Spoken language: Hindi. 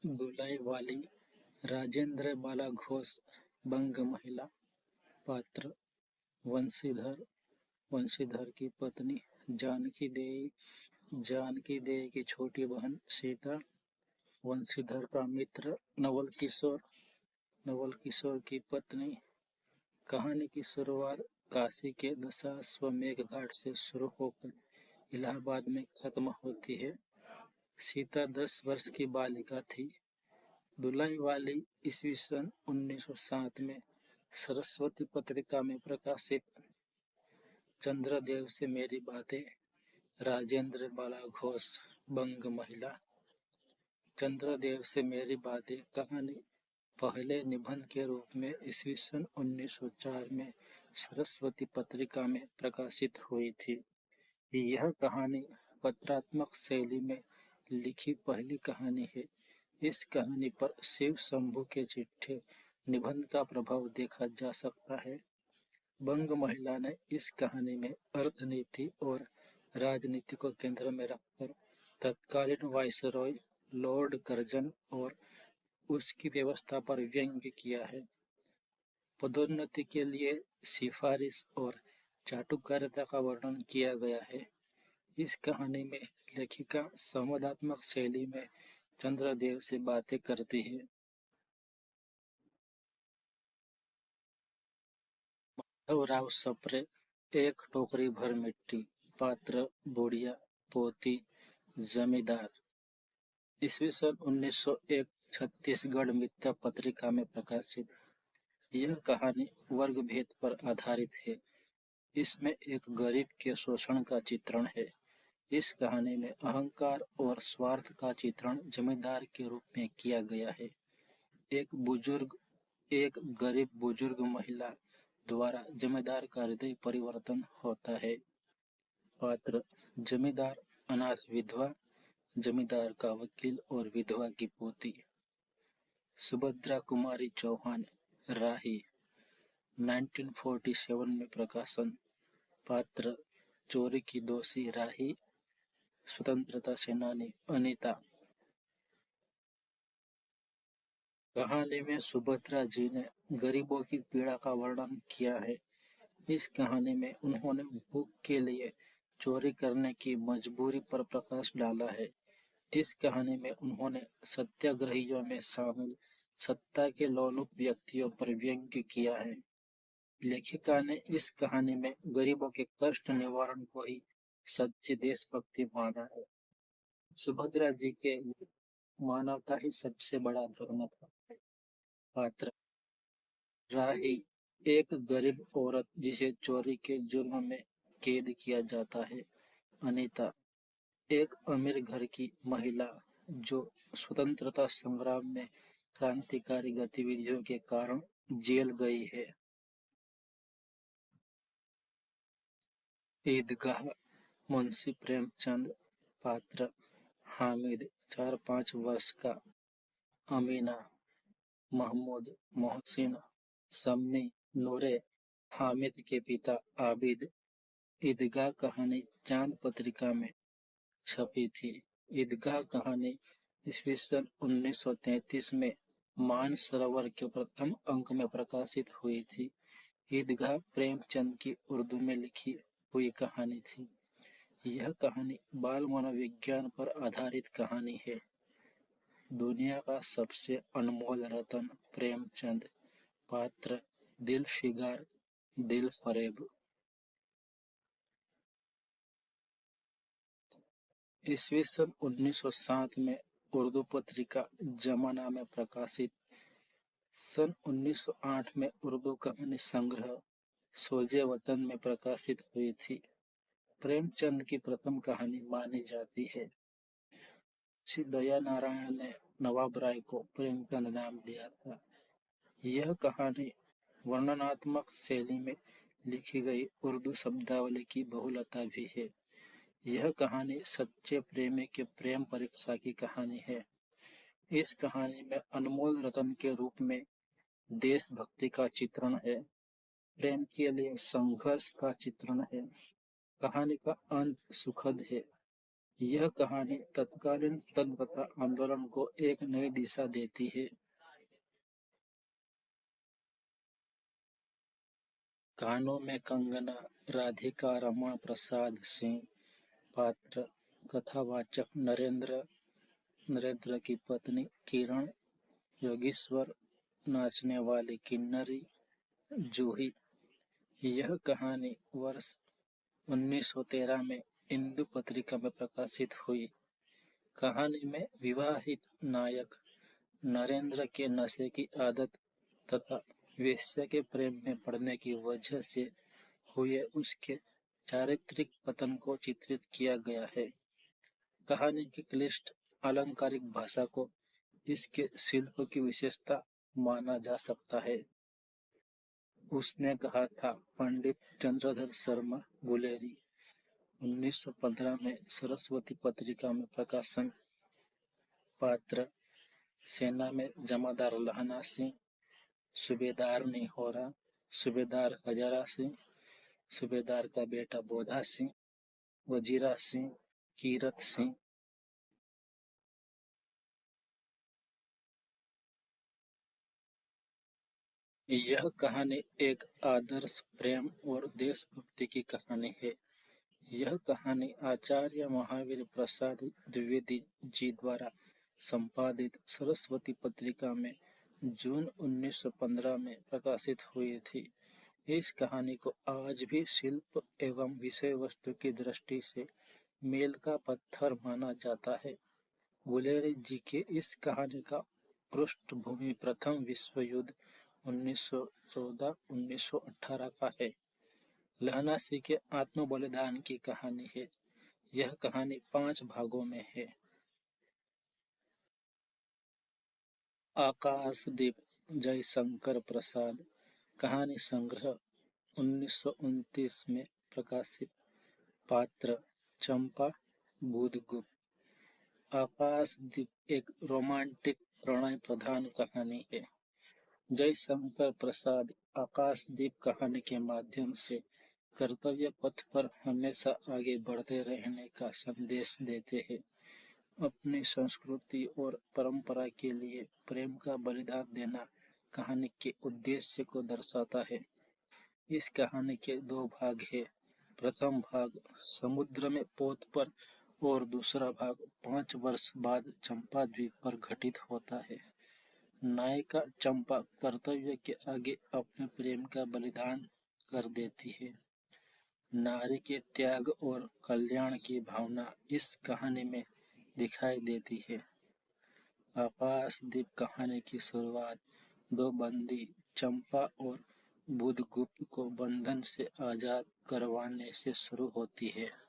बुलाई वाली राजेंद्र बाला घोष बंग महिला। पात्र वंशीधर वंशीधर की पत्नी जानकी देई की छोटी बहन सीता। वंशीधर का मित्र नवल किशोर की पत्नी। कहानी की शुरुआत काशी के दशाश्वमेध घाट से शुरू होकर इलाहाबाद में खत्म होती है। सीता 10 वर्ष की बालिका थी। दुलाई वाली ईस्वी सन 1907 में सरस्वती पत्रिका में प्रकाशित चंद्रदेव से मेरी बातें। राजेंद्र बाला घोष बंग महिला। चंद्रदेव से मेरी बातें कहानी पहले निबंध के रूप में ईस्वी सन 1904 में सरस्वती पत्रिका में प्रकाशित हुई थी। यह कहानी पत्रात्मक शैली में लिखी पहली कहानी है। इस कहानी पर शिव शंभू के चिट्ठे निबंध का प्रभाव देखा जा सकता है। बंग महिला ने इस कहानी में अर्थनीति और राजनीति को केंद्र में रखकर तत्कालीन वायसरॉय लॉर्ड कर्जन और उसकी व्यवस्था पर व्यंग्य किया है। पदोन्नति के लिए सिफारिश और चाटुकारिता का वर्णन किया गया है। इस कहानी में लेखिका संवादात्मक शैली में चंद्रदेव से बातें करती है। माधवराव सप्रे, एक टोकरी भर मिट्टी। पात्र बुढ़िया, पोती, जमींदार। ईस्वी सन 1901 छत्तीसगढ़ मित्र पत्रिका में प्रकाशित। यह कहानी वर्ग भेद पर आधारित है। इसमें एक गरीब के शोषण का चित्रण है। इस कहानी में अहंकार और स्वार्थ का चित्रण जमींदार के रूप में किया गया है। एक गरीब बुजुर्ग महिला द्वारा जमींदार का हृदय परिवर्तन होता है। पात्र जमींदार, अनाथ विधवा, जमींदार का वकील और विधवा की पोती। सुभद्रा कुमारी चौहान, राही, 1947 में प्रकाशन। पात्र चोरी की दोषी राही, स्वतंत्रता सेनानी अनीता। कहानी में सुभद्रा जी ने गरीबों की पीड़ा का वर्णन किया है। इस कहानी में उन्होंने भूख के लिए चोरी करने की मजबूरी पर प्रकाश डाला है। इस कहानी में उन्होंने सत्याग्रहियों में शामिल सत्ता के लोलुप व्यक्तियों पर व्यंग्य किया है। लेखिका ने इस कहानी में गरीबों के कष्ट निवारण को ही सच्ची देशभक्ति माना है। सुभद्रा जी के लिए मानवता ही सबसे बड़ा धर्म था। पात्र राही, एक गरीब औरत जिसे चोरी के जुर्म में कैद किया जाता है। अनीता, एक अमीर घर की महिला जो स्वतंत्रता संग्राम में क्रांतिकारी गतिविधियों के कारण जेल गई है। ईदगाह, मुंशी प्रेमचंद। पात्र हामिद, 4-5 वर्ष का। अमीना, महमूद, मोहसिन, सम्मी, नूरे, हामिद के पिता आबिद। ईदगाह कहानी चांद पत्रिका में छपी थी। ईदगाह कहानी ईस्वी सन 1933 में मानसरोवर के प्रथम अंक में प्रकाशित हुई थी। ईदगाह प्रेमचंद की उर्दू में लिखी हुई कहानी थी। यह कहानी बाल मनोविज्ञान पर आधारित कहानी है। दुनिया का सबसे अनमोल रतन प्रेमचंद। पात्र दिल फिगार, दिल फरेब। ईस्वी सन 1907 में उर्दू पत्रिका जमाना में प्रकाशित। सन 1908 में उर्दू कहानी संग्रह सोजे वतन में प्रकाशित हुई थी। प्रेमचंद की प्रथम कहानी मानी जाती है। श्री दया नारायण ने नवाब राय को प्रेमचंद नाम दिया था। यह कहानी वर्णनात्मक शैली में लिखी गई उर्दू शब्दावली की बहुलता भी है। यह कहानी सच्चे प्रेमी के प्रेम परीक्षा की कहानी है। इस कहानी में अनमोल रतन के रूप में देशभक्ति का चित्रण है। प्रेम के लिए संघर्ष का चित्रण है। कहानी का अंत सुखद है। यह कहानी तत्कालीन स्वतंत्रता आंदोलन को एक नई दिशा देती है। गानों में कंगना, राधिका, रमा प्रसाद सिंह पात्र, कथावाचक नरेंद्र, नरेंद्र की पत्नी किरण, योगेश्वर, नाचने वाली किन्नरी, जूही। यह कहानी वर्ष 1913 में इंदु पत्रिका में प्रकाशित हुई। कहानी में विवाहित नायक नरेंद्र के नशे की आदत तथा वेश्या के प्रेम में पड़ने की वजह से हुए उसके चारित्रिक पतन को चित्रित किया गया है। कहानी की क्लिष्ट अलंकारिक भाषा को इसके शिल्प की विशेषता माना जा सकता है। उसने कहा था पंडित चंद्रधर शर्मा गुलेरी, 1915 में सरस्वती पत्रिका में प्रकाशन। पात्र सेना में जमादार लहना सिंह, सूबेदार निहोरा, सूबेदार हजारा सिंह, सूबेदार का बेटा बोधा सिंह, वजीरा सिंह, कीरत सिंह। यह कहानी एक आदर्श प्रेम और देशभक्ति की कहानी है। यह कहानी आचार्य महावीर प्रसाद द्विवेदी जी द्वारा संपादित सरस्वती पत्रिका में जून 1915 में प्रकाशित हुई थी। इस कहानी को आज भी शिल्प एवं विषय वस्तु की दृष्टि से मेल का पत्थर माना जाता है। गुलेरी जी के इस कहानी का पृष्ठभूमि प्रथम विश्व युद्ध 1914-1918 का है। लहना सिंह के आत्म बलिदान की कहानी है। यह कहानी 5 भागों में है। आकाशदीप जयशंकर प्रसाद कहानी संग्रह 1929 में प्रकाशित। पात्र चंपा, बुधगुप्त। आकाशदीप एक रोमांटिक प्रणय प्रधान कहानी है। जयशंकर प्रसाद आकाशदीप कहानी के माध्यम से कर्तव्य पथ पर हमेशा आगे बढ़ते रहने का संदेश देते हैं। अपनी संस्कृति और परंपरा के लिए प्रेम का बलिदान देना कहानी के उद्देश्य को दर्शाता है। इस कहानी के 2 भाग हैं। प्रथम भाग समुद्र में पोत पर और दूसरा भाग 5 वर्ष बाद चंपा द्वीप पर घटित होता है। नायिका चंपा कर्तव्य के आगे अपने प्रेम का बलिदान कर देती है। नारी के त्याग और कल्याण की भावना इस कहानी में दिखाई देती है। आकाशदीप कहानी की शुरुआत 2 बंदी चंपा और बुधगुप्त को बंधन से आजाद करवाने से शुरू होती है।